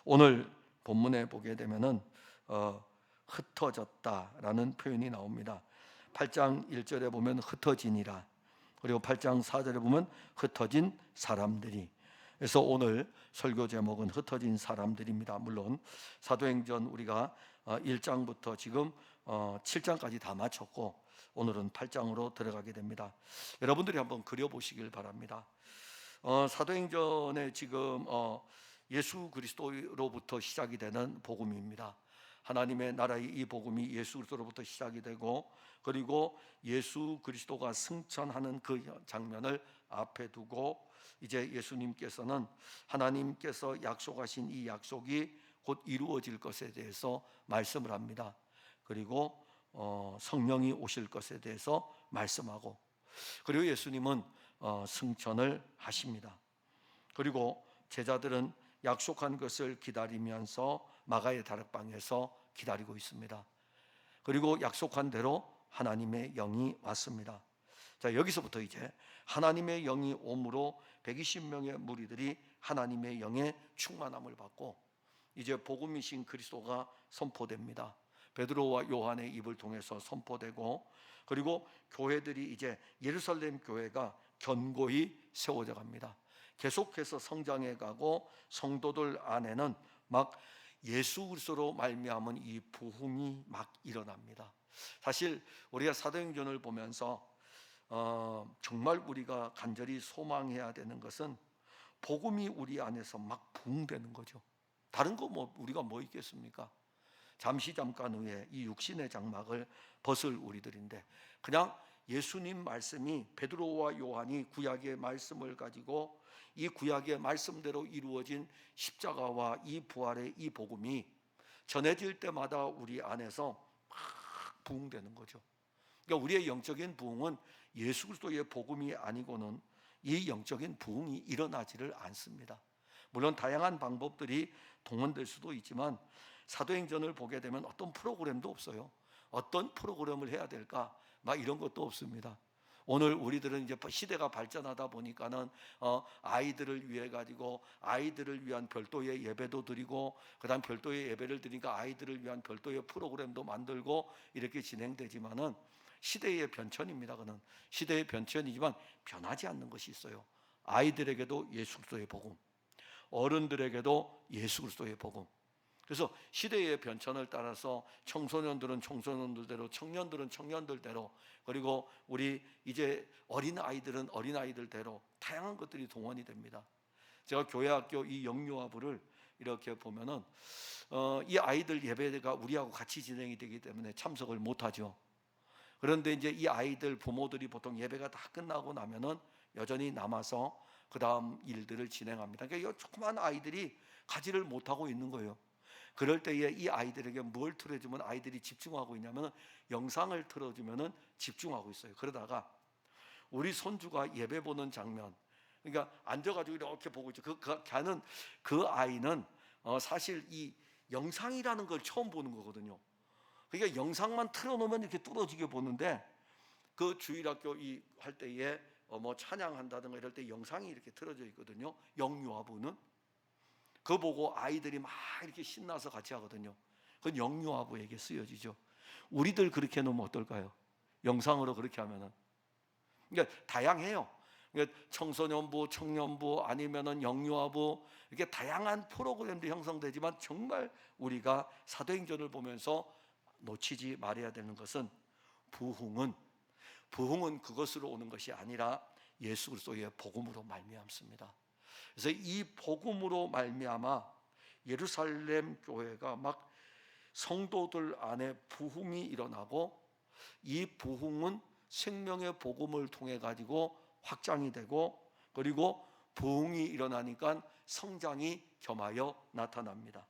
오늘 본문에 보게 되면은 흩어졌다라는 표현이 나옵니다. 8장 1절에 보면 흩어지니라, 그리고 8장 4절에 보면 흩어진 사람들이. 그래서 오늘 설교 제목은 흩어진 사람들입니다. 물론 사도행전 우리가 1장부터 지금 7장까지 다 마쳤고 오늘은 8장으로 들어가게 됩니다. 여러분들이 한번 그려보시길 바랍니다. 사도행전에 지금 예수 그리스도로부터 시작이 되는 복음입니다. 하나님의 나라의 이 복음이 예수 그리스도로부터 시작이 되고, 그리고 예수 그리스도가 승천하는 그 장면을 앞에 두고 이제 예수님께서는 하나님께서 약속하신 이 약속이 곧 이루어질 것에 대해서 말씀을 합니다. 그리고 성령이 오실 것에 대해서 말씀하고, 그리고 예수님은 승천을 하십니다. 그리고 제자들은 약속한 것을 기다리면서 마가의 다락방에서 기다리고 있습니다. 그리고 약속한 대로 하나님의 영이 왔습니다. 자, 여기서부터 이제 하나님의 영이 옴으로 120명의 무리들이 하나님의 영의 충만함을 받고 이제 복음이신 그리스도가 선포됩니다. 베드로와 요한의 입을 통해서 선포되고, 그리고 교회들이 이제 예루살렘 교회가 견고히 세워져 갑니다. 계속해서 성장해 가고 성도들 안에는 막 예수 그리스도로 말미암은 이 부흥이 막 일어납니다. 사실 우리가 사도행전을 보면서 정말 우리가 간절히 소망해야 되는 것은 복음이 우리 안에서 막 부흥되는 거죠. 다른 거 우리가 뭐 있겠습니까? 잠깐 후에 이 육신의 장막을 벗을 우리들인데, 그냥 예수님 말씀이, 베드로와 요한이 구약의 말씀을 가지고 이 구약의 말씀대로 이루어진 십자가와 이 부활의 이 복음이 전해질 때마다 우리 안에서 막 부흥되는 거죠. 그러니까 우리의 영적인 부흥은 예수 그리스도의 복음이 아니고는 이 영적인 부흥이 일어나지를 않습니다. 물론 다양한 방법들이 동원될 수도 있지만 사도행전을 보게 되면 어떤 프로그램도 없어요. 어떤 프로그램을 해야 될까? 막 이런 것도 없습니다. 오늘 우리들은 이제 시대가 발전하다 보니까는 아이들을 위해 가지고 아이들을 위한 별도의 예배도 드리고, 그다음 별도의 예배를 드리니까 아이들을 위한 별도의 프로그램도 만들고 이렇게 진행되지만은 시대의 변천입니다. 그는 시대의 변천이지만 변하지 않는 것이 있어요. 아이들에게도 예수 그리스도의 복음, 어른들에게도 예수 그리스도의 복음. 그래서 시대의 변천을 따라서 청소년들은 청소년들대로, 청년들은 청년들대로, 그리고 우리 이제 어린아이들은 어린아이들대로 다양한 것들이 동원이 됩니다. 제가 교회학교 이 영유아부를 이렇게 보면은 이 아이들 예배가 우리하고 같이 진행이 되기 때문에 참석을 못하죠. 그런데 이제 이 아이들 부모들이 보통 예배가 다 끝나고 나면은 여전히 남아서 그 다음 일들을 진행합니다. 그러니까 이 조그만 아이들이 가지를 못하고 있는 거예요. 그럴 때에 이 아이들에게 뭘 틀어주면 아이들이 집중하고 있냐면 영상을 틀어주면 집중하고 있어요. 그러다가 우리 손주가 예배 보는 장면, 그러니까 앉아가지고 이렇게 보고 있죠. 그 아이는 사실 이 영상이라는 걸 처음 보는 거거든요. 그러니까 영상만 틀어놓으면 이렇게 뚫어지게 보는데, 그 주일학교 할 때에 뭐 찬양한다든가 이럴 때 영상이 이렇게 틀어져 있거든요. 영유아부는 그거 보고 아이들이 막 이렇게 신나서 같이 하거든요. 그건 영유아부에게 쓰여지죠. 우리들 그렇게 해놓으면 어떨까요? 영상으로 그렇게 하면은. 그러니까 다양해요. 그러니까 청소년부, 청년부, 아니면은 영유아부, 이렇게 다양한 프로그램도 형성되지만 정말 우리가 사도행전을 보면서 놓치지 말아야 되는 것은 부흥은 그것으로 오는 것이 아니라 예수 그리스도의 복음으로 말미암습니다. 그래서 이 복음으로 말미암아 예루살렘 교회가 막 성도들 안에 부흥이 일어나고, 이 부흥은 생명의 복음을 통해 가지고 확장이 되고, 그리고 부흥이 일어나니까 성장이 겸하여 나타납니다.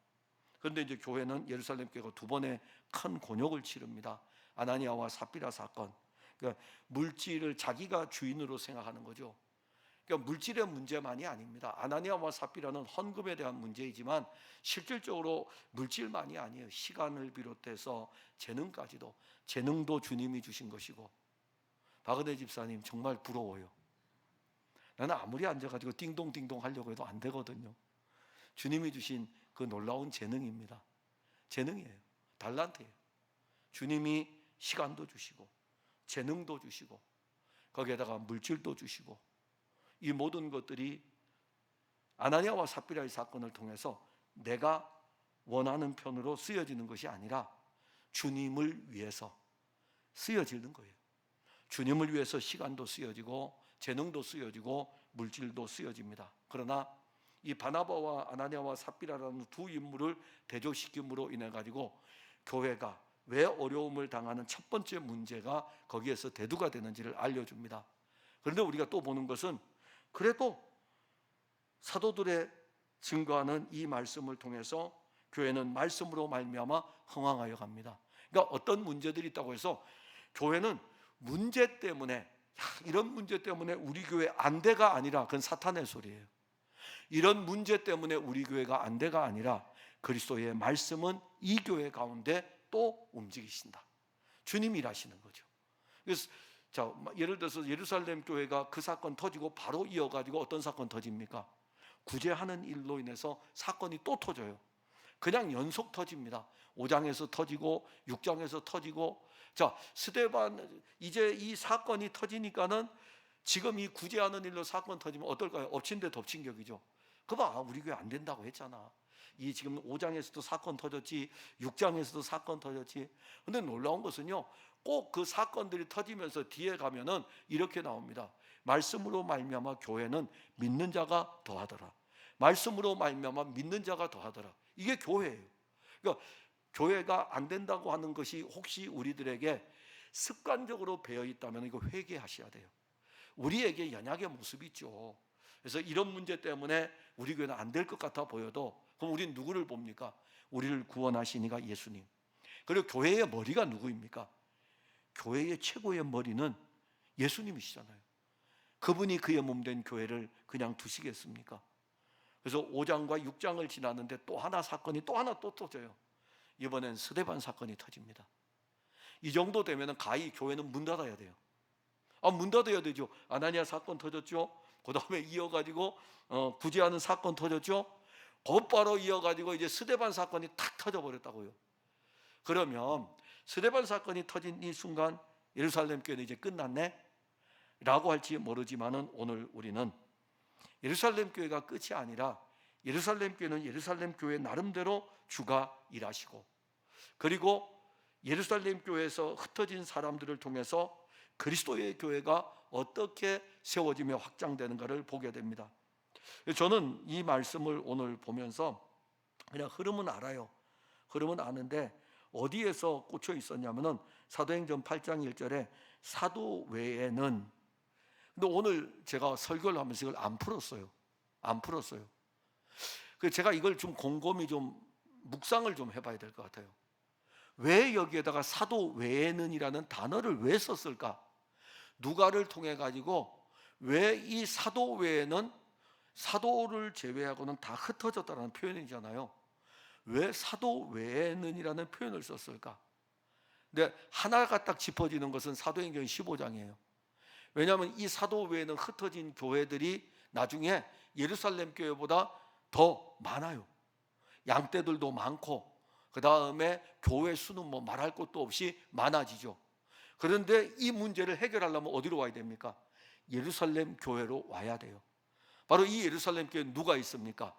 그런데 이제 교회는 예루살렘 교회가 두 번의 큰 곤욕을 치릅니다. 아나니아와 삽비라 사건. 그러니까 물질을 자기가 주인으로 생각하는 거죠. 그러니까 물질의 문제만이 아닙니다. 아나니아와 삽비라는 헌금에 대한 문제이지만 실질적으로 물질만이 아니에요. 시간을 비롯해서 재능까지도, 재능도 주님이 주신 것이고. 박은혜 집사님 정말 부러워요. 나는 아무리 앉아가지고 띵동띵동 하려고 해도 안 되거든요. 주님이 주신 그 놀라운 재능입니다. 재능이에요. 달란트예요. 주님이 시간도 주시고 재능도 주시고 거기에다가 물질도 주시고 이 모든 것들이 아나니아와 삽비라의 사건을 통해서 내가 원하는 편으로 쓰여지는 것이 아니라 주님을 위해서 쓰여지는 거예요. 주님을 위해서 시간도 쓰여지고 재능도 쓰여지고 물질도 쓰여집니다. 그러나 이 바나바와 아나니아와 삽비라라는 두 인물을 대조시킴으로 인해 가지고 교회가 왜 어려움을 당하는 첫 번째 문제가 거기에서 대두가 되는지를 알려줍니다. 그런데 우리가 또 보는 것은 그래도 사도들의 증거하는 이 말씀을 통해서 교회는 말씀으로 말미암아 흥왕하여 갑니다. 그러니까 어떤 문제들이 있다고 해서 교회는 문제 때문에 이런 문제 때문에 우리 교회 안 돼가 아니라 그건 사탄의 소리예요. 이런 문제 때문에 우리 교회가 안 돼가 아니라 그리스도의 말씀은 이 교회 가운데 또 움직이신다. 주님이 일하시는 거죠. 그래서 자, 예를 들어서 예루살렘 교회가 그 사건 터지고 바로 이어가지고 어떤 사건 터집니까? 구제하는 일로 인해서 사건이 또 터져요. 그냥 연속 터집니다. 5장에서 터지고 6장에서 터지고. 자, 스데반 이제 이 사건이 터지니까는 지금 이 구제하는 일로 사건 터지면 어떨까요? 엎친 데 덮친 격이죠. 그봐, 우리 교회 안 된다고 했잖아. 이 지금 5장에서도 사건 터졌지, 6장에서도 사건 터졌지. 근데 놀라운 것은요, 꼭 그 사건들이 터지면서 뒤에 가면은 이렇게 나옵니다. 말씀으로 말미암아 교회는 믿는 자가 더하더라. 말씀으로 말미암아 믿는 자가 더하더라. 이게 교회예요. 그러니까 교회가 안 된다고 하는 것이 혹시 우리들에게 습관적으로 배어 있다면 이거 회개하셔야 돼요. 우리에게 연약의 모습이 있죠. 그래서 이런 문제 때문에 우리 교회는 안 될 것 같아 보여도 그럼 우리는 누구를 봅니까? 우리를 구원하신 이가 예수님. 그리고 교회의 머리가 누구입니까? 교회의 최고의 머리는 예수님이시잖아요. 그분이 그의 몸된 교회를 그냥 두시겠습니까? 그래서 5장과 6장을 지났는데 또 하나 사건이 또 하나 또 터져요. 이번엔 스데반 사건이 터집니다. 이 정도 되면 가히 교회는 문 닫아야 돼요. 문 닫아야 되죠. 아나니아 사건 터졌죠. 그 다음에 이어가지고 구제하는 사건 터졌죠. 곧바로 이어가지고 이제 스데반 사건이 탁 터져버렸다고요. 그러면 스데반 사건이 터진 이 순간 예루살렘 교회는 이제 끝났네? 라고 할지 모르지만은 오늘 우리는 예루살렘 교회가 끝이 아니라 예루살렘 교회는 예루살렘 교회 나름대로 주가 일하시고 그리고 예루살렘 교회에서 흩어진 사람들을 통해서 그리스도의 교회가 어떻게 세워지며 확장되는가를 보게 됩니다. 저는 이 말씀을 오늘 보면서 그냥 흐름은 알아요. 흐름은 아는데 어디에서 꽂혀 있었냐면은 사도행전 8장 1절에 사도 외에는. 근데 오늘 제가 설교를 하면서 이걸 안 풀었어요. 그래서 제가 이걸 좀 곰곰이 좀 묵상을 좀 해봐야 될 것 같아요. 왜 여기에다가 사도 외에는이라는 단어를 왜 썼을까? 누가를 통해 가지고 왜 이 사도 외에는 사도를 제외하고는 다 흩어졌다는 표현이잖아요. 왜 사도 외에는이라는 표현을 썼을까? 근데 하나가 딱 짚어지는 것은 사도행전 15장이에요. 왜냐하면 이 사도 외에는 흩어진 교회들이 나중에 예루살렘 교회보다 더 많아요. 양떼들도 많고 그 다음에 교회 수는 뭐 말할 것도 없이 많아지죠. 그런데 이 문제를 해결하려면 어디로 와야 됩니까? 예루살렘 교회로 와야 돼요. 바로 이 예루살렘 교회에 누가 있습니까?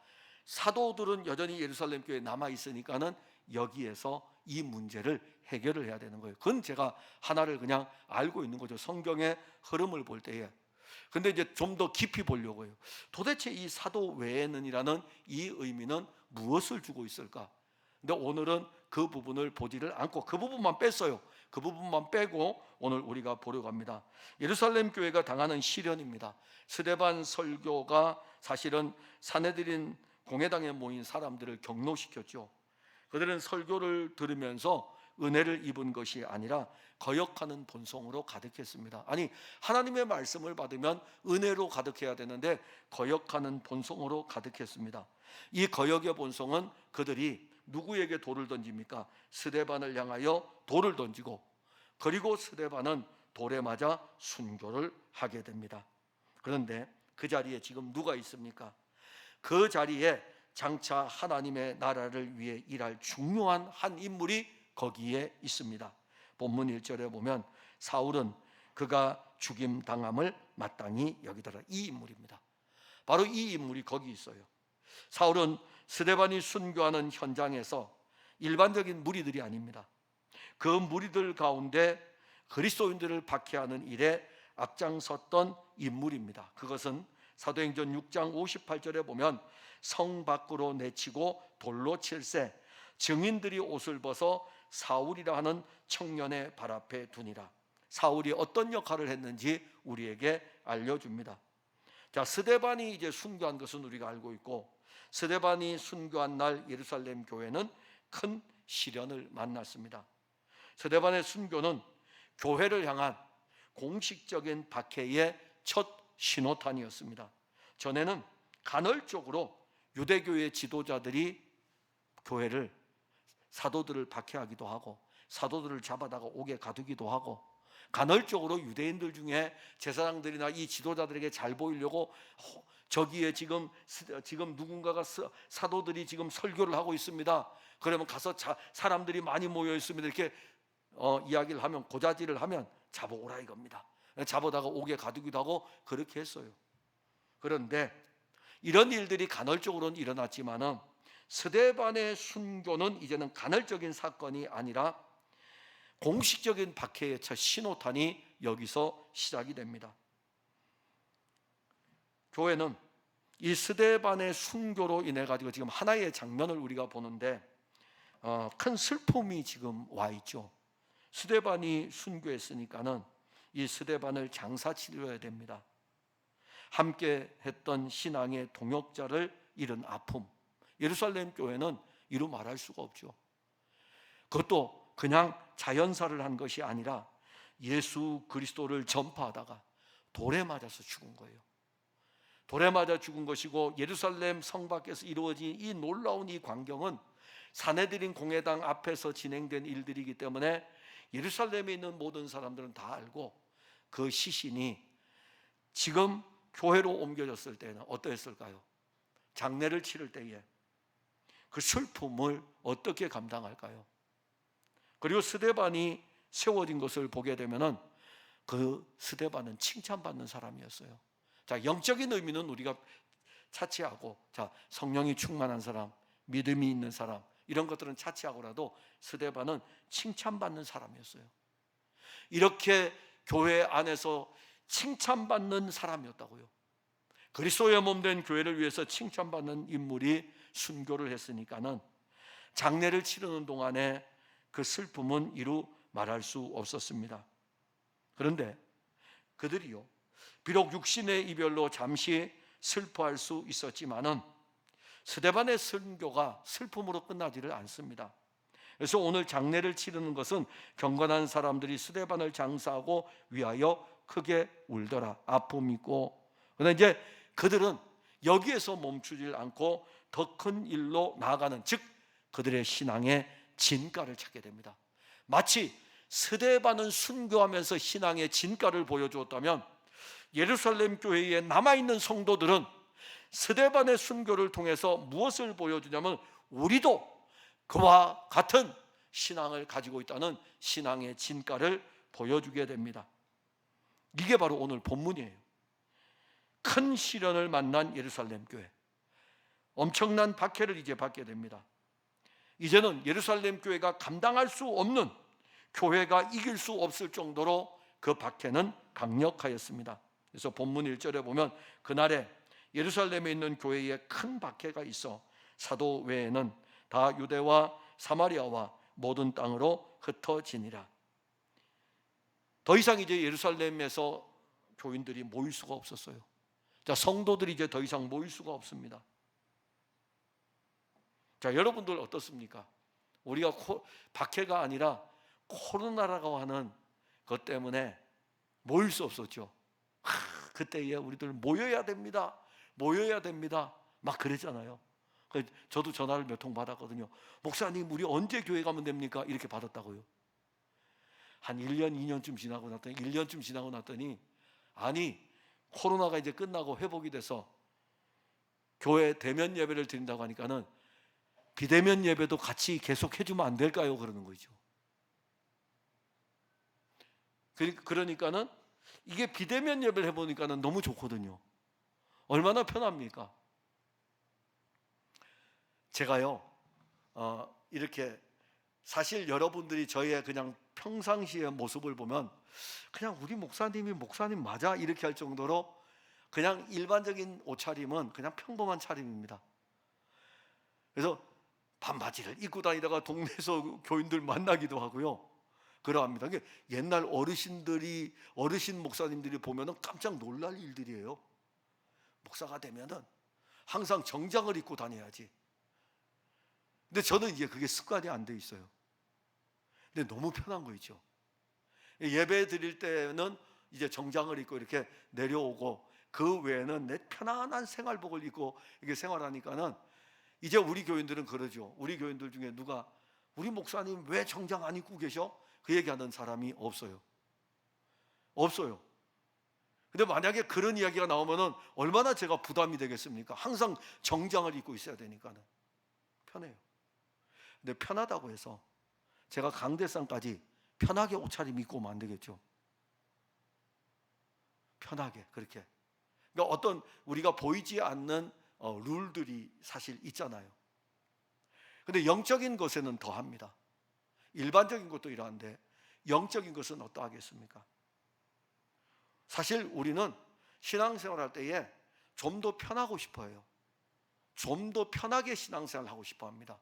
사도들은 여전히 예루살렘 교회에 남아 있으니까는 여기에서 이 문제를 해결을 해야 되는 거예요. 그건 제가 하나를 그냥 알고 있는 거죠. 성경의 흐름을 볼 때에. 근데 이제 좀 더 깊이 보려고 해요. 도대체 이 사도 외에는이라는 이 의미는 무엇을 주고 있을까? 근데 오늘은 그 부분을 보지를 않고 그 부분만 뺐어요. 그 부분만 빼고 오늘 우리가 보려고 합니다. 예루살렘 교회가 당하는 시련입니다. 스데반 설교가 사실은 사내들인 공회당에 모인 사람들을 격노시켰죠. 그들은 설교를 들으면서 은혜를 입은 것이 아니라 거역하는 본성으로 가득했습니다. 아니, 하나님의 말씀을 받으면 은혜로 가득해야 되는데 거역하는 본성으로 가득했습니다. 이 거역의 본성은 그들이 누구에게 돌을 던집니까? 스데반을 향하여 돌을 던지고 그리고 스데반은 돌에 맞아 순교를 하게 됩니다. 그런데 그 자리에 지금 누가 있습니까? 그 자리에 장차 하나님의 나라를 위해 일할 중요한 한 인물이 거기에 있습니다. 본문 1절에 보면 사울은 그가 죽임 당함을 마땅히 여기더라. 이 인물입니다. 바로 이 인물이 거기 있어요. 사울은 스데반이 순교하는 현장에서 일반적인 무리들이 아닙니다. 그 무리들 가운데 그리스도인들을 박해하는 일에 앞장섰던 인물입니다. 그것은 사도행전 6장 58절에 보면 성 밖으로 내치고 돌로 칠세 증인들이 옷을 벗어 사울이라 하는 청년의 발 앞에 두니라. 사울이 어떤 역할을 했는지 우리에게 알려줍니다. 자, 스데반이 이제 순교한 것은 우리가 알고 있고, 스데반이 순교한 날 예루살렘 교회는 큰 시련을 만났습니다. 스데반의 순교는 교회를 향한 공식적인 박해의 첫 신호탄이었습니다. 전에는 간헐적으로 유대교의 지도자들이 교회를, 사도들을 박해하기도 하고 사도들을 잡아다가 옥에 가두기도 하고, 간헐적으로 유대인들 중에 제사장들이나 이 지도자들에게 잘 보이려고 저기에 지금 누군가가 사도들이 지금 설교를 하고 있습니다. 그러면 가서 사람들이 많이 모여 있습니다. 이렇게 이야기를 하면, 고자질을 하면 잡아오라 이겁니다. 잡아다가 옥에 가두기도 하고 그렇게 했어요. 그런데 이런 일들이 간헐적으로는 일어났지만은 스데반의 순교는 이제는 간헐적인 사건이 아니라 공식적인 박해의 첫 신호탄이 여기서 시작이 됩니다. 교회는 이 스데반의 순교로 인해 가지고 지금 하나의 장면을 우리가 보는데 큰 슬픔이 지금 와 있죠. 스데반이 순교했으니까는 이 스데반을 장사치러야 됩니다. 함께 했던 신앙의 동역자를 잃은 아픔, 예루살렘 교회는 이루 말할 수가 없죠. 그것도 그냥 자연사를 한 것이 아니라 예수 그리스도를 전파하다가 돌에 맞아서 죽은 거예요. 돌에 맞아 죽은 것이고, 예루살렘 성 밖에서 이루어진 이 놀라운 이 광경은 사내들인 공회당 앞에서 진행된 일들이기 때문에 예루살렘에 있는 모든 사람들은 다 알고, 그 시신이 지금 교회로 옮겨졌을 때는 어떠했을까요? 장례를 치를 때에 그 슬픔을 어떻게 감당할까요? 그리고 스데반이 세워진 것을 보게 되면은 그 스데반은 칭찬받는 사람이었어요. 자, 영적인 의미는 우리가 차치하고, 자, 성령이 충만한 사람, 믿음이 있는 사람, 이런 것들은 차치하고라도 스데반은 칭찬받는 사람이었어요. 이렇게 교회 안에서 칭찬받는 사람이었다고요. 그리스도의 몸된 교회를 위해서 칭찬받는 인물이 순교를 했으니까는 장례를 치르는 동안에 그 슬픔은 이루 말할 수 없었습니다. 그런데 그들이요, 비록 육신의 이별로 잠시 슬퍼할 수 있었지만은 스데반의 순교가 슬픔으로 끝나지를 않습니다. 그래서 오늘 장례를 치르는 것은 경건한 사람들이 스데반을 장사하고 위하여 크게 울더라. 아픔이 있고. 그런데 이제 그들은 여기에서 멈추질 않고 더 큰 일로 나아가는, 즉 그들의 신앙의 진가를 찾게 됩니다. 마치 스데반은 순교하면서 신앙의 진가를 보여주었다면 예루살렘 교회에 남아있는 성도들은 스데반의 순교를 통해서 무엇을 보여주냐면, 우리도 그와 같은 신앙을 가지고 있다는 신앙의 진가를 보여주게 됩니다. 이게 바로 오늘 본문이에요. 큰 시련을 만난 예루살렘 교회, 엄청난 박해를 이제 받게 됩니다. 이제는 예루살렘 교회가 감당할 수 없는, 교회가 이길 수 없을 정도로 그 박해는 강력하였습니다. 그래서 본문 1절에 보면 그날에 예루살렘에 있는 교회에 큰 박해가 있어 사도 외에는 다 유대와 사마리아와 모든 땅으로 흩어지니라. 더 이상 이제 예루살렘에서 교인들이 모일 수가 없었어요. 자, 성도들이 이제 더 이상 모일 수가 없습니다. 자, 여러분들 어떻습니까? 우리가 박해가 아니라 코로나라고 하는 것 때문에 모일 수 없었죠. 그때에 우리들 모여야 됩니다. 모여야 됩니다. 막 그랬잖아요. 저도 전화를 몇 통 받았거든요. 목사님, 우리 언제 교회 가면 됩니까? 이렇게 받았다고요. 한 1년, 2년쯤 지나고 났더니, 1년쯤 지나고 났더니, 아니, 코로나가 이제 끝나고 회복이 돼서 교회 대면 예배를 드린다고 하니까는 비대면 예배도 같이 계속 해주면 안 될까요? 그러는 거죠. 그러니까는 이게 비대면 예배를 해보니까는 너무 좋거든요. 얼마나 편합니까? 제가요, 이렇게 사실 여러분들이 저희의 그냥 평상시의 모습을 보면 그냥 우리 목사님이 목사님 맞아? 이렇게 할 정도로 그냥 일반적인 옷차림은 그냥 평범한 차림입니다. 그래서 반바지를 입고 다니다가 동네에서 교인들 만나기도 하고요. 그러합니다. 옛날 어르신 목사님들이 보면은 깜짝 놀랄 일들이에요. 목사가 되면은 항상 정장을 입고 다녀야지. 근데 저는 이제 그게 습관이 안 돼 있어요. 근데 너무 편한 거 있죠. 예배 드릴 때는 이제 정장을 입고 이렇게 내려오고 그 외에는 내 편안한 생활복을 입고 이렇게 생활하니까는 이제 우리 교인들은 그러죠. 우리 교인들 중에 누가 우리 목사님 왜 정장 안 입고 계셔? 그 얘기하는 사람이 없어요. 없어요. 근데 만약에 그런 이야기가 나오면은 얼마나 제가 부담이 되겠습니까? 항상 정장을 입고 있어야 되니까는 편해요. 근데 편하다고 해서 제가 강대상까지 편하게 옷차림 입고 오면 안 되겠죠. 편하게 그렇게. 그러니까 어떤 우리가 보이지 않는 룰들이 사실 있잖아요. 근데 영적인 것에는 더합니다. 일반적인 것도 이러한데 영적인 것은 어떠하겠습니까? 사실 우리는 신앙생활 할 때에 좀 더 편하고 싶어 해요. 좀 더 편하게 신앙생활을 하고 싶어 합니다.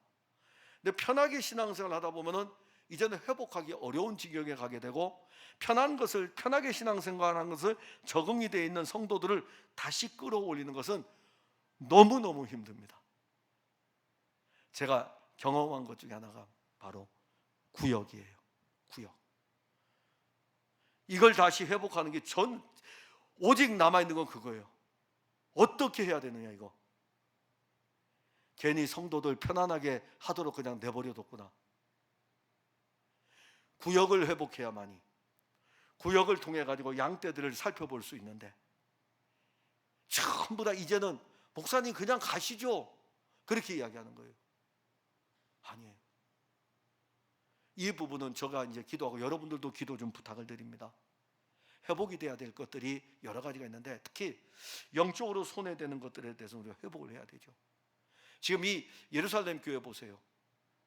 근데 편하게 신앙생활을 하다 보면은 이제는 회복하기 어려운 지경에 가게 되고 편한 것을 편하게 신앙생활하는 것을 적응이 되어 있는 성도들을 다시 끌어올리는 것은 너무너무 힘듭니다. 제가 경험한 것 중에 하나가 바로 구역이에요. 구역. 이걸 다시 회복하는 게 오직 남아있는 건 그거예요. 어떻게 해야 되느냐 이거. 괜히 성도들 편안하게 하도록 그냥 내버려뒀구나. 구역을 회복해야만이 구역을 통해 가지고 양떼들을 살펴볼 수 있는데 전부 다 이제는 목사님 그냥 가시죠. 그렇게 이야기하는 거예요. 아니에요. 이 부분은 제가 이제 기도하고 여러분들도 기도 좀 부탁을 드립니다. 회복이 돼야 될 것들이 여러 가지가 있는데 특히 영적으로 손해되는 것들에 대해서 우리가 회복을 해야 되죠. 지금 이 예루살렘 교회 보세요.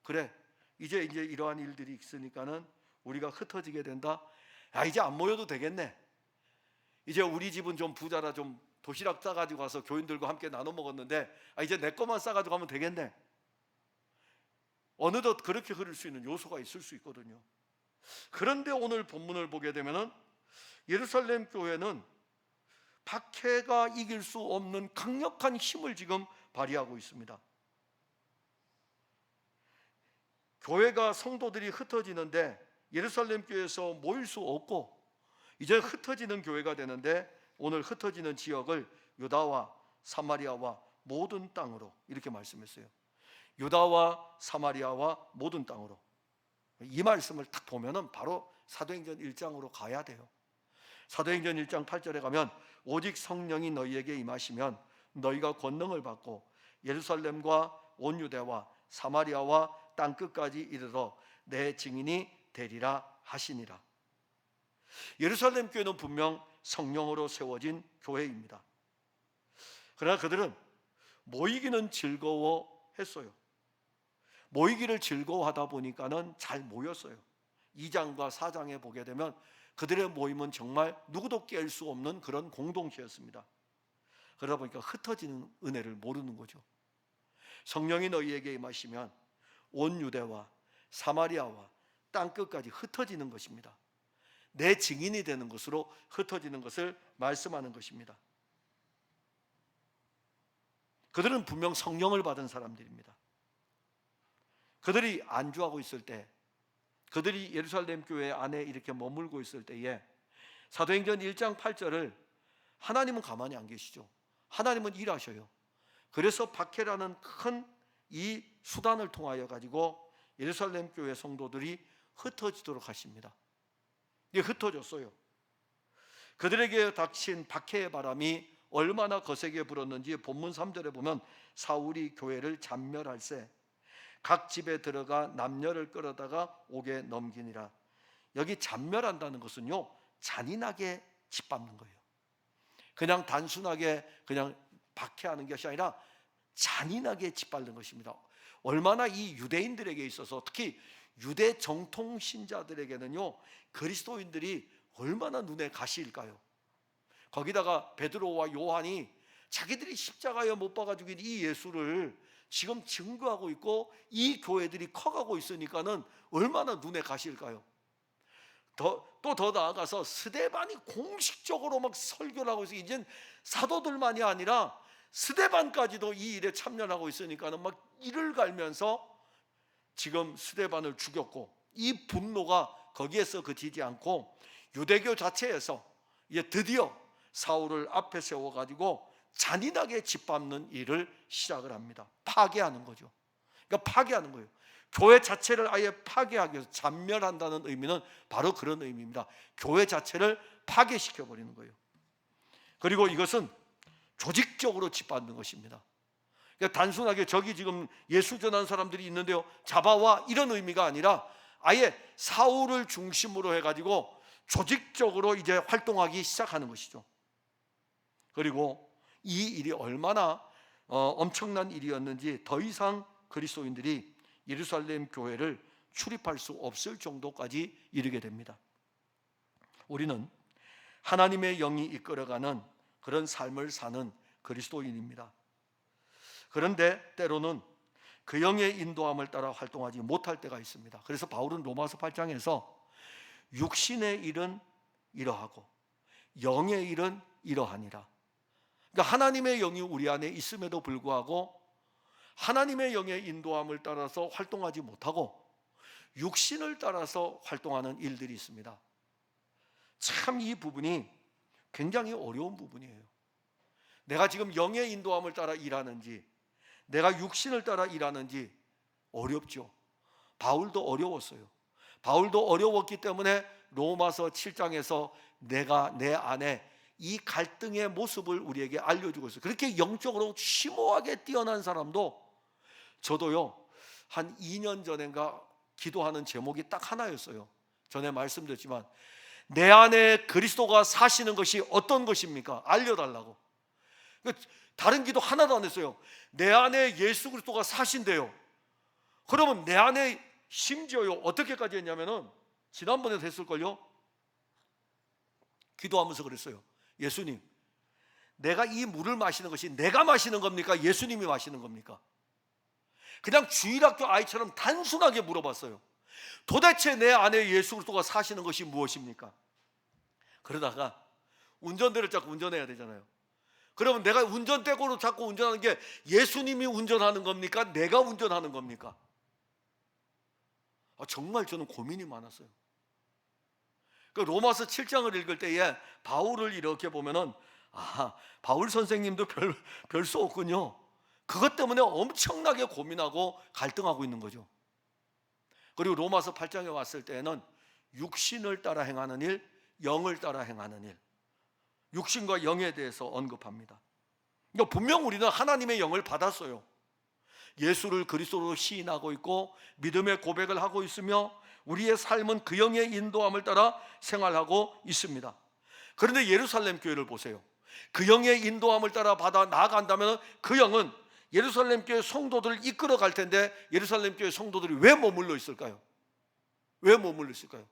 그래 이제 이러한 일들이 있으니까는 우리가 흩어지게 된다. 이제 안 모여도 되겠네. 이제 우리 집은 좀 부자라 좀 도시락 싸가지고 와서 교인들과 함께 나눠 먹었는데 이제 내 것만 싸가지고 가면 되겠네. 어느덧 그렇게 흐를 수 있는 요소가 있을 수 있거든요. 그런데 오늘 본문을 보게 되면은 예루살렘 교회는 박해가 이길 수 없는 강력한 힘을 지금 발휘하고 있습니다. 교회가 성도들이 흩어지는데 예루살렘 교회에서 모일 수 없고 이제 흩어지는 교회가 되는데 오늘 흩어지는 지역을 유다와 사마리아와 모든 땅으로 이렇게 말씀했어요. 유다와 사마리아와 모든 땅으로. 이 말씀을 딱 보면은 바로 사도행전 1장으로 가야 돼요. 사도행전 1장 8절에 가면 오직 성령이 너희에게 임하시면 너희가 권능을 받고 예루살렘과 온 유대와 사마리아와 땅 끝까지 이르러 내 증인이 되리라 하시니라. 예루살렘 교회는 분명 성령으로 세워진 교회입니다. 그러나 그들은 모이기는 즐거워했어요. 모이기를 즐거워하다 보니까는 잘 모였어요. 2장과 4장에 보게 되면 그들의 모임은 정말 누구도 깰 수 없는 그런 공동체였습니다. 그러다 보니까 흩어지는 은혜를 모르는 거죠. 성령이 너희에게 임하시면 온 유대와 사마리아와 땅 끝까지 흩어지는 것입니다. 내 증인이 되는 것으로 흩어지는 것을 말씀하는 것입니다. 그들은 분명 성령을 받은 사람들입니다. 그들이 안주하고 있을 때, 그들이 예루살렘 교회 안에 이렇게 머물고 있을 때에 사도행전 1장 8절을 하나님은 가만히 안 계시죠. 하나님은 일하셔요. 그래서 박해라는 큰 이 수단을 통하여 가지고 예루살렘 교회 성도들이 흩어지도록 하십니다. 이게 흩어졌어요. 그들에게 닥친 박해의 바람이 얼마나 거세게 불었는지 본문 3절에 보면 사울이 교회를 잔멸할세 각 집에 들어가 남녀를 끌어다가 옥에 넘기니라. 여기 잔멸한다는 것은요, 잔인하게 짓밟는 거예요. 그냥 단순하게 그냥 박해하는 것이 아니라 잔인하게 짓밟는 것입니다. 얼마나 이 유대인들에게 있어서, 특히 유대 정통 신자들에게는요, 그리스도인들이 얼마나 눈에 가시일까요? 거기다가 베드로와 요한이 자기들이 십자가에 못 박아 죽인 이 예수를 지금 증거하고 있고 이 교회들이 커가고 있으니까는 얼마나 눈에 가시일까요? 또 더 나아가서 스데반이 공식적으로 막 설교를 하고 있어요. 이젠 사도들만이 아니라 스데반까지도 이 일에 참여하고 있으니까는 막 이를 갈면서 지금 스데반을 죽였고, 이 분노가 거기에서 그치지 않고 유대교 자체에서 이제 드디어 사울을 앞에 세워가지고 잔인하게 짓밟는 일을 시작을 합니다. 파괴하는 거죠. 그러니까 파괴하는 거예요. 교회 자체를 아예 파괴하기 위해서, 잔멸한다는 의미는 바로 그런 의미입니다. 교회 자체를 파괴시켜버리는 거예요. 그리고 이것은 조직적으로 짓밟는 것입니다. 그러니까 단순하게 저기 지금 예수 전하는 사람들이 있는데요, 잡아와, 이런 의미가 아니라 아예 사울을 중심으로 해가지고 조직적으로 이제 활동하기 시작하는 것이죠. 그리고 이 일이 얼마나 엄청난 일이었는지 더 이상 그리스도인들이 예루살렘 교회를 출입할 수 없을 정도까지 이르게 됩니다. 우리는 하나님의 영이 이끌어가는 그런 삶을 사는 그리스도인입니다. 그런데 때로는 그 영의 인도함을 따라 활동하지 못할 때가 있습니다. 그래서 바울은 로마서 8장에서 육신의 일은 이러하고 영의 일은 이러하니라. 그러니까 하나님의 영이 우리 안에 있음에도 불구하고 하나님의 영의 인도함을 따라서 활동하지 못하고 육신을 따라서 활동하는 일들이 있습니다. 참 이 부분이 굉장히 어려운 부분이에요. 내가 지금 영의 인도함을 따라 일하는지 내가 육신을 따라 일하는지 어렵죠. 바울도 어려웠어요. 바울도 어려웠기 때문에 로마서 7장에서 내가 내 안에 이 갈등의 모습을 우리에게 알려주고 있어요. 그렇게 영적으로 심오하게 뛰어난 사람도, 저도요 한 2년 전인가 기도하는 제목이 딱 하나였어요. 전에 말씀드렸지만 내 안에 그리스도가 사시는 것이 어떤 것입니까? 알려달라고. 다른 기도 하나도 안 했어요. 내 안에 예수 그리스도가 사신대요. 그러면 내 안에 심지어요 어떻게까지 했냐면은 지난번에도 했을걸요, 기도하면서 그랬어요. 예수님, 내가 이 물을 마시는 것이 내가 마시는 겁니까? 예수님이 마시는 겁니까? 그냥 주일학교 아이처럼 단순하게 물어봤어요. 도대체 내 안에 예수 그리스도가 사시는 것이 무엇입니까? 그러다가 운전대를 자꾸 운전해야 되잖아요. 그러면 내가 운전대고로 자꾸 운전하는 게 예수님이 운전하는 겁니까? 내가 운전하는 겁니까? 정말 저는 고민이 많았어요. 로마서 7장을 읽을 때에 바울을 이렇게 보면은 바울 선생님도 별 수 없군요. 그것 때문에 엄청나게 고민하고 갈등하고 있는 거죠. 그리고 로마서 8장에 왔을 때에는 육신을 따라 행하는 일, 영을 따라 행하는 일, 육신과 영에 대해서 언급합니다. 그러니까 분명 우리는 하나님의 영을 받았어요. 예수를 그리스도로 시인하고 있고 믿음의 고백을 하고 있으며 우리의 삶은 그 영의 인도함을 따라 생활하고 있습니다. 그런데 예루살렘 교회를 보세요. 그 영의 인도함을 따라 받아 나아간다면 그 영은 예루살렘 교회 성도들을 이끌어 갈 텐데 예루살렘 교회 성도들이 왜 머물러 있을까요? 왜 머물러 있을까요?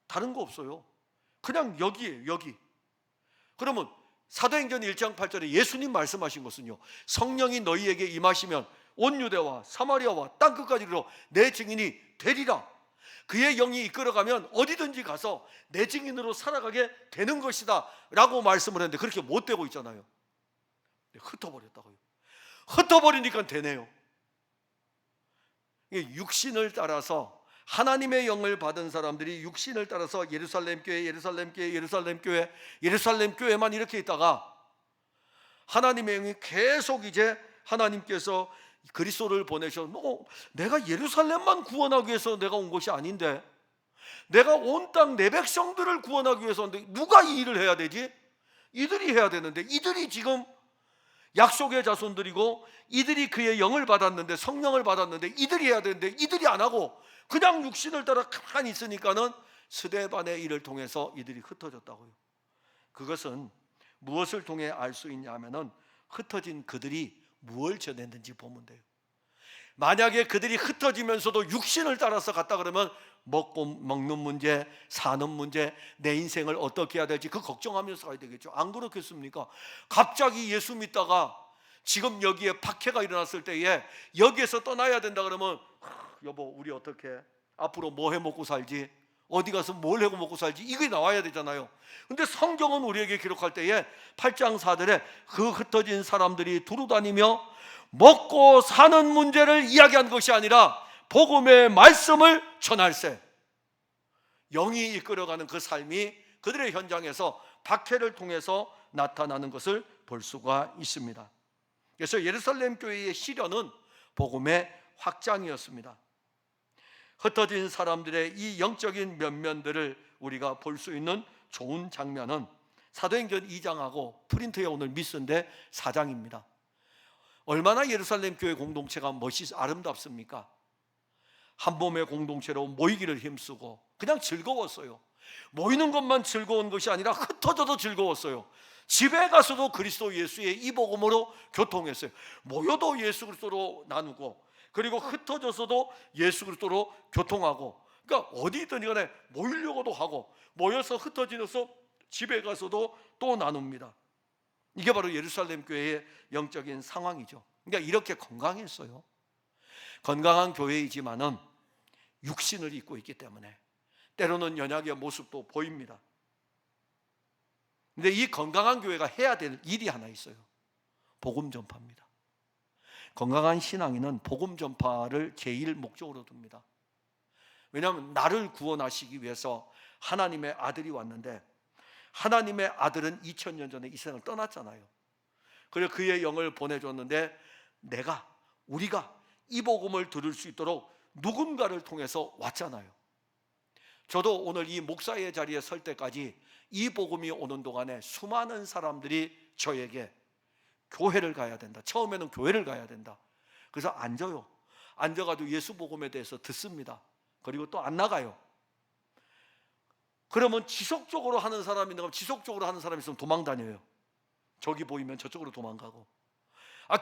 다른 거 없어요. 그냥 여기에요, 여기. 그러면 사도행전 1장 8절에 예수님 말씀하신 것은요, 성령이 너희에게 임하시면 온 유대와 사마리아와 땅끝까지 이르러 내 증인이 되리라. 그의 영이 이끌어가면 어디든지 가서 내 증인으로 살아가게 되는 것이다 라고 말씀을 했는데 그렇게 못 되고 있잖아요. 흩어버렸다고요. 흩어버리니까 되네요. 육신을 따라서, 하나님의 영을 받은 사람들이 육신을 따라서 예루살렘 교회, 예루살렘 교회, 예루살렘 교회, 예루살렘 교회만 이렇게 있다가 하나님의 영이 계속 이제 하나님께서 그리스도를 보내셔서 내가 예루살렘만 구원하기 위해서 내가 온 것이 아닌데, 내가 온 땅 내 백성들을 구원하기 위해서 왔는데 누가 이 일을 해야 되지? 이들이 해야 되는데, 이들이 지금 약속의 자손들이고 이들이 그의 영을 받았는데, 성령을 받았는데 이들이 해야 되는데 이들이 안 하고 그냥 육신을 따라 가만히 있으니까는 스데반의 일을 통해서 이들이 흩어졌다고요. 그것은 무엇을 통해 알 수 있냐면은 흩어진 그들이 무엇을 전했는지 보면 돼요. 만약에 그들이 흩어지면서도 육신을 따라서 갔다 그러면 먹고 먹는 문제, 사는 문제, 내 인생을 어떻게 해야 될지 그 걱정하면서 가야 되겠죠. 안 그렇겠습니까? 갑자기 예수 믿다가 지금 여기에 박해가 일어났을 때에 여기에서 떠나야 된다 그러면, 여보 우리 어떻게 앞으로 뭐 해 먹고 살지, 어디 가서 뭘 해 먹고 살지, 이게 나와야 되잖아요. 근데 성경은 우리에게 기록할 때에 8장 4절에 그 흩어진 사람들이 두루 다니며 먹고 사는 문제를 이야기한 것이 아니라 복음의 말씀을 전할세, 영이 이끌어가는 그 삶이 그들의 현장에서 박해를 통해서 나타나는 것을 볼 수가 있습니다. 그래서 예루살렘 교회의 시련은 복음의 확장이었습니다. 흩어진 사람들의 이 영적인 면면들을 우리가 볼 수 있는 좋은 장면은 사도행전 2장하고 프린트에 오늘 미스인데 4장입니다. 얼마나 예루살렘 교회 공동체가 아름답습니까? 한 몸의 공동체로 모이기를 힘쓰고 그냥 즐거웠어요. 모이는 것만 즐거운 것이 아니라 흩어져도 즐거웠어요. 집에 가서도 그리스도 예수의 이 복음으로 교통했어요. 모여도 예수 그리스도로 나누고, 그리고 흩어져서도 예수 그리스도로 교통하고, 그러니까 어디든 간에 모이려고도 하고, 모여서 흩어지면서 집에 가서도 또 나눕니다. 이게 바로 예루살렘 교회의 영적인 상황이죠. 그러니까 이렇게 건강했어요. 건강한 교회이지만은 육신을 입고 있기 때문에 때로는 연약의 모습도 보입니다. 근데 이 건강한 교회가 해야 될 일이 하나 있어요. 복음 전파입니다. 건강한 신앙인은 복음 전파를 제일 목적으로 둡니다. 왜냐하면 나를 구원하시기 위해서 하나님의 아들이 왔는데, 하나님의 아들은 2000년 전에 이 세상을 떠났잖아요. 그래서 그의 영을 보내줬는데 우리가 이 복음을 들을 수 있도록 누군가를 통해서 왔잖아요. 저도 오늘 이 목사의 자리에 설 때까지 이 복음이 오는 동안에 수많은 사람들이 저에게 교회를 가야 된다, 처음에는 교회를 가야 된다, 그래서 앉아가지고 예수 복음에 대해서 듣습니다. 그리고 또 안 나가요. 그러면 지속적으로 하는 사람이 있으면 도망 다녀요. 저기 보이면 저쪽으로 도망가고,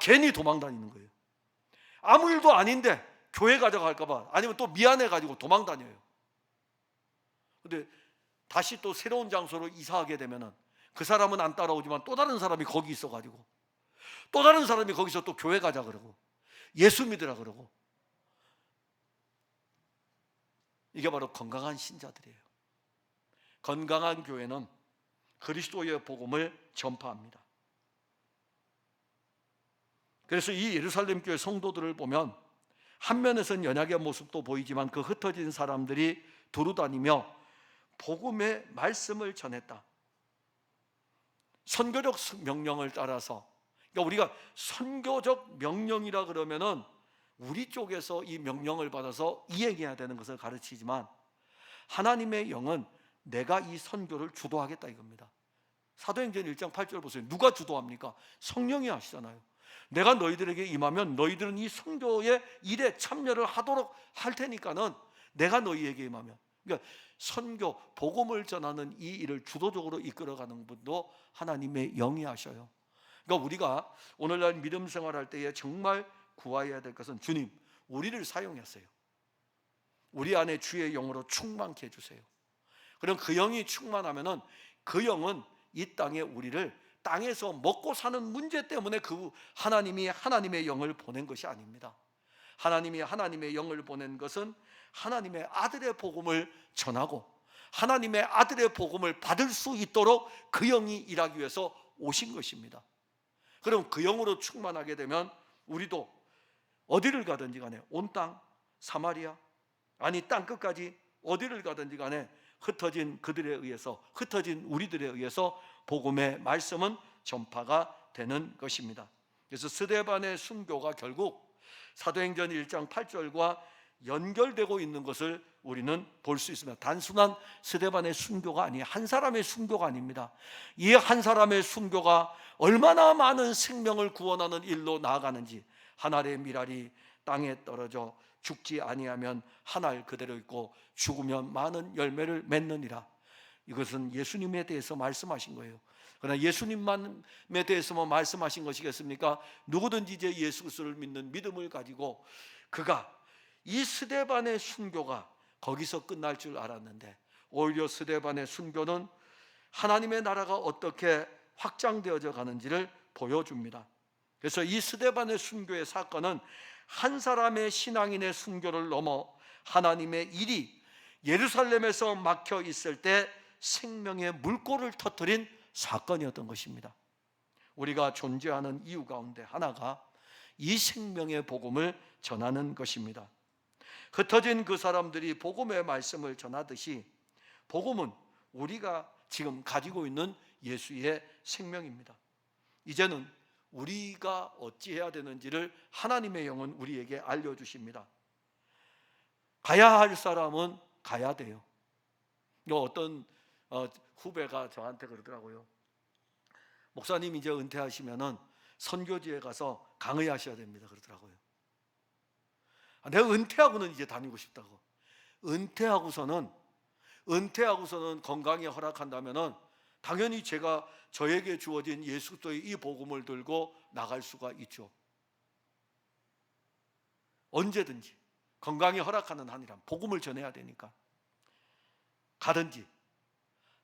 괜히 도망 다니는 거예요. 아무 일도 아닌데 교회 가져갈까 봐, 아니면 또 미안해가지고 도망 다녀요. 근데 다시 또 새로운 장소로 이사하게 되면은 그 사람은 안 따라오지만 또 다른 사람이 거기 있어가지고, 또 다른 사람이 거기서 또 교회 가자 그러고, 예수 믿으라 그러고. 이게 바로 건강한 신자들이에요. 건강한 교회는 그리스도의 복음을 전파합니다. 그래서 이 예루살렘 교회 성도들을 보면 한 면에서는 연약의 모습도 보이지만 그 흩어진 사람들이 두루다니며 복음의 말씀을 전했다. 선교적 명령을 따라서, 그러니까 우리가 선교적 명령이라 그러면은 우리 쪽에서 이 명령을 받아서 이행해야 되는 것을 가르치지만, 하나님의 영은 내가 이 선교를 주도하겠다 이겁니다. 사도행전 1장 8절 보세요. 누가 주도합니까? 성령이 하시잖아요. 내가 너희들에게 임하면 너희들은 이 선교의 일에 참여를 하도록 할 테니까는 내가 너희에게 임하면, 그러니까 선교, 복음을 전하는 이 일을 주도적으로 이끌어가는 분도 하나님의 영이 하셔요. 그러니까 우리가 오늘날 믿음 생활할 때에 정말 구해야 될 것은, 주님 우리를 사용하세요. 우리 안에 주의 영으로 충만케 해주세요. 그럼 그 영이 충만하면은 그 영은 이 땅에 우리를 땅에서 먹고 사는 문제 때문에 그 하나님이 하나님의 영을 보낸 것이 아닙니다. 하나님이 하나님의 영을 보낸 것은 하나님의 아들의 복음을 전하고 하나님의 아들의 복음을 받을 수 있도록 그 영이 일하기 위해서 오신 것입니다. 그럼 그 영으로 충만하게 되면 우리도 어디를 가든지 간에, 온 땅, 사마리아, 아니 땅 끝까지 어디를 가든지 간에 흩어진 그들에 의해서, 흩어진 우리들에 의해서 복음의 말씀은 전파가 되는 것입니다. 그래서 스데반의 순교가 결국 사도행전 1장 8절과 연결되고 있는 것을 우리는 볼 수 있습니다. 단순한 스데반의 순교가 아니에요. 한 사람의 순교가 아닙니다. 이 한 사람의 순교가 얼마나 많은 생명을 구원하는 일로 나아가는지, 한 알의 밀알이 땅에 떨어져 죽지 아니하면 한 알 그대로 있고 죽으면 많은 열매를 맺느니라. 이것은 예수님에 대해서 말씀하신 거예요. 그러나 예수님만에 대해서만 말씀하신 것이겠습니까? 누구든지 이제 예수 그리스도를 믿는 믿음을 가지고 그가 이 스데반의 순교가 거기서 끝날 줄 알았는데, 오히려 스데반의 순교는 하나님의 나라가 어떻게 확장되어져 가는지를 보여줍니다. 그래서 이 스데반의 순교의 사건은 한 사람의 신앙인의 순교를 넘어 하나님의 일이 예루살렘에서 막혀 있을 때 생명의 물꼬를 터뜨린 사건이었던 것입니다. 우리가 존재하는 이유 가운데 하나가 이 생명의 복음을 전하는 것입니다. 흩어진 그 사람들이 복음의 말씀을 전하듯이 복음은 우리가 지금 가지고 있는 예수의 생명입니다. 이제는 우리가 어찌해야 되는지를 하나님의 영은 우리에게 알려주십니다. 가야 할 사람은 가야 돼요. 어떤 후배가 저한테 그러더라고요. 목사님 이제 은퇴하시면은 선교지에 가서 강의하셔야 됩니다 그러더라고요. 내가 은퇴하고는 이제 다니고 싶다고. 은퇴하고서는 건강이 허락한다면은 당연히 제가 저에게 주어진 예수 그리스도의 이 복음을 들고 나갈 수가 있죠. 언제든지 건강이 허락하는 한이란 복음을 전해야 되니까 가든지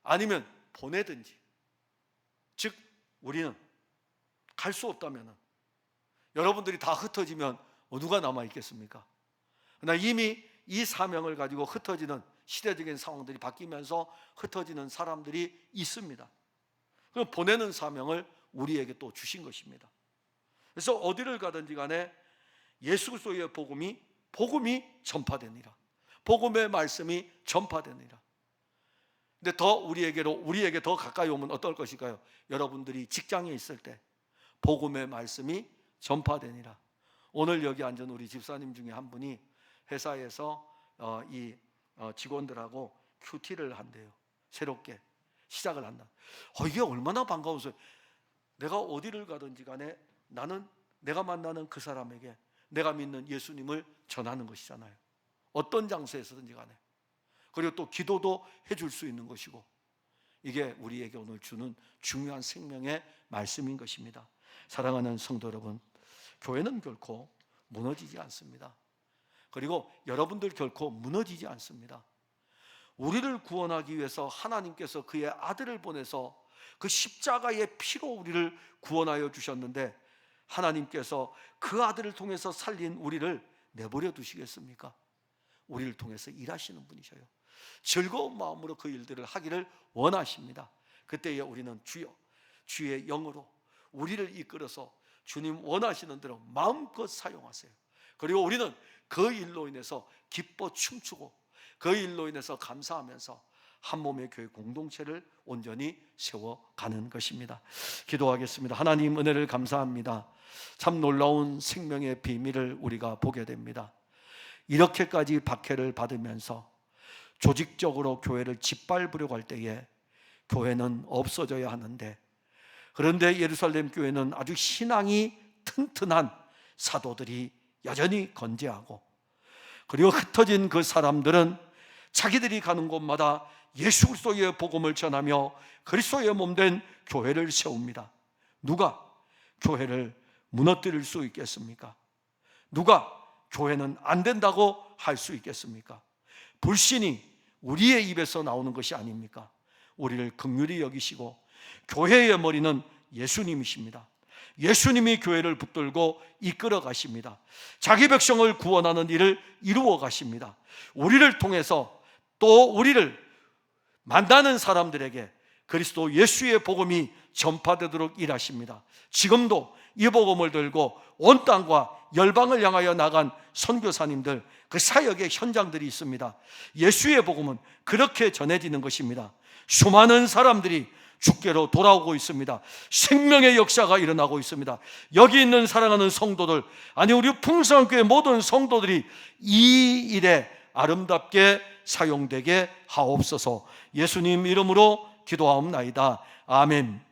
아니면 보내든지. 즉 우리는 갈 수 없다면, 여러분들이 다 흩어지면 누가 남아 있겠습니까? 그러나 이미 이 사명을 가지고 흩어지는 시대적인 상황들이 바뀌면서 흩어지는 사람들이 있습니다. 그럼 보내는 사명을 우리에게 또 주신 것입니다. 그래서 어디를 가든지 간에 예수 그리스도의 복음이 전파되니라. 복음의 말씀이 전파되니라. 근데 더 우리에게 더 가까이 오면 어떨 것일까요? 여러분들이 직장에 있을 때 복음의 말씀이 전파되니라. 오늘 여기 앉은 우리 집사님 중에 한 분이 회사에서 직원들하고 큐티를 한대요. 새롭게 시작을 한다. 이게 얼마나 반가워서요. 내가 어디를 가든지 간에 나는 내가 만나는 그 사람에게 내가 믿는 예수님을 전하는 것이잖아요. 어떤 장소에서든지 간에. 그리고 또 기도도 해줄 수 있는 것이고, 이게 우리에게 오늘 주는 중요한 생명의 말씀인 것입니다. 사랑하는 성도 여러분, 교회는 결코 무너지지 않습니다. 그리고 여러분들 결코 무너지지 않습니다. 우리를 구원하기 위해서 하나님께서 그의 아들을 보내서 그 십자가의 피로 우리를 구원하여 주셨는데, 하나님께서 그 아들을 통해서 살린 우리를 내버려 두시겠습니까? 우리를 통해서 일하시는 분이셔요. 즐거운 마음으로 그 일들을 하기를 원하십니다. 그때에 우리는 주의 영으로 우리를 이끌어서 주님 원하시는 대로 마음껏 사용하세요. 그리고 우리는 그 일로 인해서 기뻐 춤추고 그 일로 인해서 감사하면서 한 몸의 교회 공동체를 온전히 세워가는 것입니다. 기도하겠습니다. 하나님, 은혜를 감사합니다. 참 놀라운 생명의 비밀을 우리가 보게 됩니다. 이렇게까지 박해를 받으면서 조직적으로 교회를 짓밟으려고 할 때에 교회는 없어져야 하는데, 그런데 예루살렘 교회는 아주 신앙이 튼튼한 사도들이 여전히 건재하고, 그리고 흩어진 그 사람들은 자기들이 가는 곳마다 예수 그리스도의 복음을 전하며 그리스도의 몸된 교회를 세웁니다. 누가 교회를 무너뜨릴 수 있겠습니까? 누가 교회는 안 된다고 할 수 있겠습니까? 불신이 우리의 입에서 나오는 것이 아닙니까? 우리를 긍휼히 여기시고 교회의 머리는 예수님이십니다. 예수님이 교회를 붙들고 이끌어 가십니다. 자기 백성을 구원하는 일을 이루어 가십니다. 우리를 통해서 또 우리를 만나는 사람들에게 그리스도 예수의 복음이 전파되도록 일하십니다. 지금도 이 복음을 들고 온 땅과 열방을 향하여 나간 선교사님들, 그 사역의 현장들이 있습니다. 예수의 복음은 그렇게 전해지는 것입니다. 수많은 사람들이 주께로 돌아오고 있습니다. 생명의 역사가 일어나고 있습니다. 여기 있는 사랑하는 성도들, 아니 우리 풍성교회 모든 성도들이 이 일에 아름답게 사용되게 하옵소서. 예수님 이름으로 기도하옵나이다. 아멘.